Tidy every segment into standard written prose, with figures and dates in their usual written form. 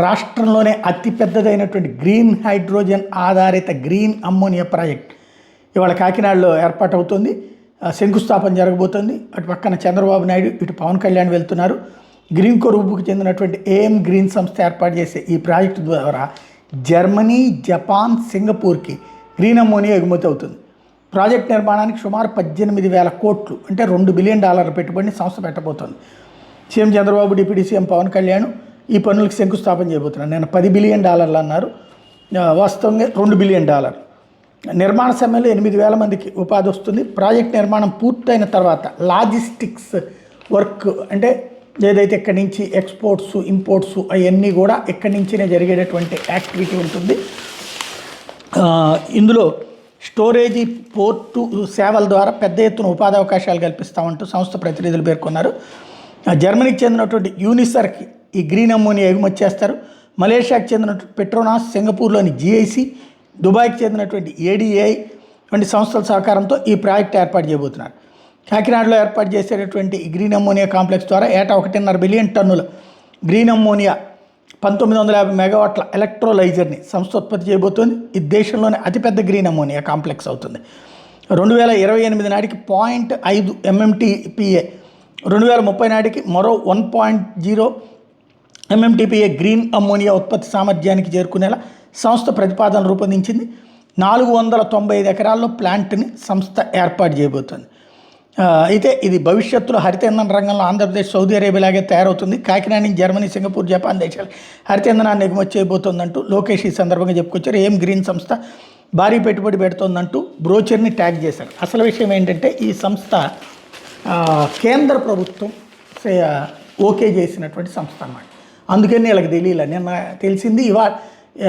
రాష్ట్రంలోనే అతిపెద్దదైనటువంటి green hydrogen ఆధారిత green ammonia project ఇవాళ కాకినాడలో ఏర్పాటు అవుతుంది. శంకుస్థాపన జరగబోతోంది. అటు పక్కన చంద్రబాబు నాయుడు, ఇటు పవన్ కళ్యాణ్ వెళ్తున్నారు. గ్రీన్కో గ్రూపుకు చెందినటువంటి ఏఎం గ్రీన్ సంస్థ ఏర్పాటు చేసే ఈ ప్రాజెక్టు ద్వారా జర్మనీ, జపాన్, సింగపూర్కి గ్రీన్ అమ్మోనియా ఎగుమతి అవుతుంది. ప్రాజెక్ట్ నిర్మాణానికి సుమారు 18,000 కోట్లు అంటే $2 బిలియన్ పెట్టుబడిని సంస్థ పెట్టబోతోంది. CM Chandrababu, deputy CM Pavan Kalyan ఈ పనులకు శంకుస్థాపన చేయబోతున్నారు. నేను $10 బిలియన్ అన్నారు, వాస్తవంగా $2 బిలియన్. నిర్మాణ సమయంలో 8,000 మందికి ఉపాధి వస్తుంది. ప్రాజెక్ట్ నిర్మాణం పూర్తయిన తర్వాత లాజిస్టిక్స్ వర్క్ అంటే ఏదైతే ఇక్కడి నుంచి ఎక్స్పోర్ట్స్, ఇంపోర్ట్స్ అవన్నీ కూడా ఇక్కడి నుంచినే జరిగేటటువంటి యాక్టివిటీ ఉంటుంది. ఇందులో స్టోరేజీ, పోర్టు సేవల ద్వారా పెద్ద ఎత్తున ఉపాధి అవకాశాలు కల్పిస్తామంటూ సంస్థ ప్రతినిధులు పేర్కొన్నారు. జర్మనీకి చెందినటువంటి యూనిసర్కి ఈ గ్రీన్ అమ్మోనియా ఎగుమతి చేస్తారు. మలేషియాకి చెందినటువంటి పెట్రోనాస్, సింగపూర్లోని జిఐసి, దుబాయ్కి చెందినటువంటి ఏడిఐ వంటి సంస్థల సహకారంతో ఈ ప్రాజెక్టు ఏర్పాటు చేయబోతున్నారు. కాకినాడలో ఏర్పాటు చేసేటటువంటి ఈ గ్రీన్ అమ్మోనియా కాంప్లెక్స్ ద్వారా ఏటా 1.5 బిలియన్ టన్నుల గ్రీన్ అమ్మోనియా 1950 మెగావాట్ల ఎలక్ట్రోలైజర్ని సంస్థ ఉత్పత్తి చేయబోతోంది. ఇది దేశంలోనే అతిపెద్ద గ్రీన్ అమ్మోనియా కాంప్లెక్స్ అవుతుంది. 2028 నాటికి 0.5 MMTPA, 2030 నాటికి మరో 1.0 MMTPA గ్రీన్ అమ్మోనియా ఉత్పత్తి సామర్థ్యానికి చేరుకునేలా సంస్థ ప్రతిపాదన రూపొందించింది. 495 ఎకరాల్లో ప్లాంట్ని సంస్థ ఏర్పాటు చేయబోతోంది. అయితే ఇది భవిష్యత్తులో హరితేంధన రంగంలో ఆంధ్రప్రదేశ్, సౌదీ అరేబియాలాగే తయారవుతుంది. కాకినాడ నుంచి జర్మనీ, సింగపూర్, జపాన్ దేశాలు హరితేంధనాన్ని ఎగుమతి చేయబోతోందంటూ లోకేష్ ఈ సందర్భంగా చెప్పుకొచ్చారు. ఏం గ్రీన్ సంస్థ భారీ పెట్టుబడి పెడుతోందంటూ బ్రోచర్ని ట్యాగ్ చేశారు. అసలు విషయం ఏంటంటే ఈ సంస్థ కేంద్ర ప్రభుత్వం ఓకే చేసినటువంటి సంస్థ అన్నమాట. అందుకని వీళ్ళకి తెలియలే. నిన్న తెలిసింది ఇవాళ.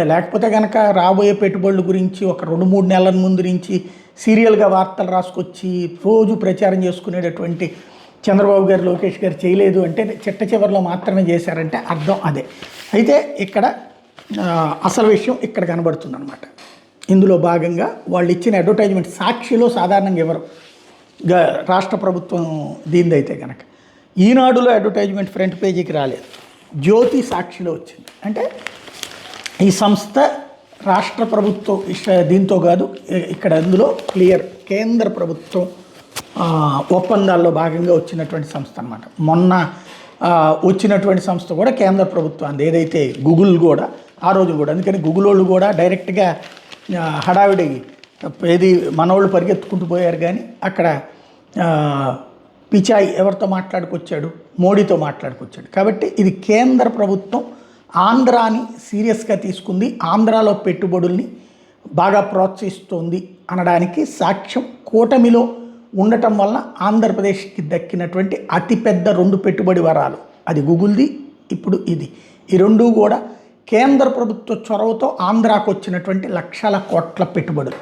లేకపోతే కనుక రాబోయే పెట్టుబడుల గురించి ఒక 2-3 నెలల ముందు నుంచి సీరియల్గా వార్తలు రాసుకొచ్చి రోజు ప్రచారం చేసుకునేటటువంటి చంద్రబాబు గారు, లోకేష్ గారు చేయలేదు అంటే చిట్ట చివరిలో మాత్రమే చేశారంటే అర్థం అదే. అయితే ఇక్కడ అసలు విషయం ఇక్కడ కనబడుతుంది అనమాట. ఇందులో భాగంగా వాళ్ళు ఇచ్చిన అడ్వర్టైజ్మెంట్ సాక్షిలో సాధారణంగా ఎవరు రాష్ట్ర ప్రభుత్వం దీనిదైతే కనుక ఈనాడులో అడ్వర్టైజ్మెంట్ ఫ్రంట్ పేజీకి రాలేదు, జ్యోతి సాక్షిలో వచ్చింది. అంటే ఈ సంస్థ రాష్ట్ర ప్రభుత్వం దీంతో కాదు, ఇక్కడ అందులో క్లియర్ కేంద్ర ప్రభుత్వం ఒప్పందాల్లో భాగంగా వచ్చినటువంటి సంస్థ అన్నమాట. మొన్న వచ్చినటువంటి సంస్థ కూడా కేంద్ర ప్రభుత్వం, ఏదైతే గూగుల్ కూడా ఆ రోజు కూడా. అందుకని గూగుల్ వాళ్ళు కూడా డైరెక్ట్గా హడావిడి ఏది మనోళ్ళు పరిగెత్తుకుంటూ పోయారు. కానీ అక్కడ పిచాయి ఎవరితో మాట్లాడుకొచ్చాడు? మోడీతో మాట్లాడుకొచ్చాడు. కాబట్టి ఇది కేంద్ర ప్రభుత్వం ఆంధ్రాని సీరియస్గా తీసుకుంది, ఆంధ్రాలో పెట్టుబడుల్ని బాగా ప్రోత్సహిస్తోంది అనడానికి సాక్ష్యం కూటమిలో ఉండటం వల్ల ఆంధ్రప్రదేశ్కి దక్కినటువంటి అతిపెద్ద 2 పెట్టుబడి వరాలు. అది గూగుల్ది, ఇప్పుడు ఇది. ఈ 2 కూడా కేంద్ర ప్రభుత్వ చొరవతో ఆంధ్రాకు వచ్చినటువంటి లక్షల కోట్ల పెట్టుబడులు.